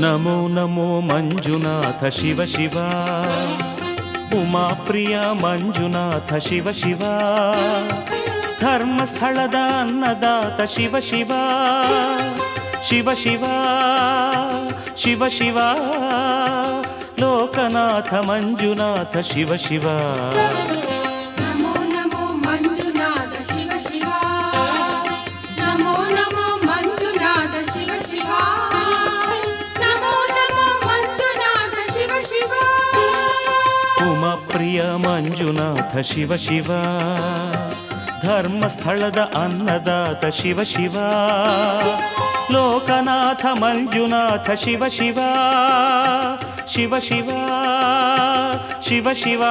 ನಮೋ ನಮೋ ಮಂಜುನಾಥ ಶಿವ ಶಿವ, ಉಮಾಪ್ರಿಯ ಮಂಜುನಾಥ ಶಿವ ಶಿವ, ಧರ್ಮಸ್ಥಳದ ಅನ್ನದಾತ ಶಿವ ಶಿವ, ಶಿವ ಶಿವ ಶಿವ ಶಿವ, ಲೋಕನಾಥ ಮಂಜುನಾಥ ಶಿವ ಶಿವ. ಪ್ರಿಯ ಮಂಜುನಾಥ ಶಿವ ಶಿವ, ಧರ್ಮಸ್ಥಳದ ಅನ್ನದಾತ ಶಿವ ಶಿವ, ಲೋಕನಾಥ ಮಂಜುನಾಥ ಶಿವ ಶಿವ, ಶಿವ ಶಿವ ಶಿವ ಶಿವ.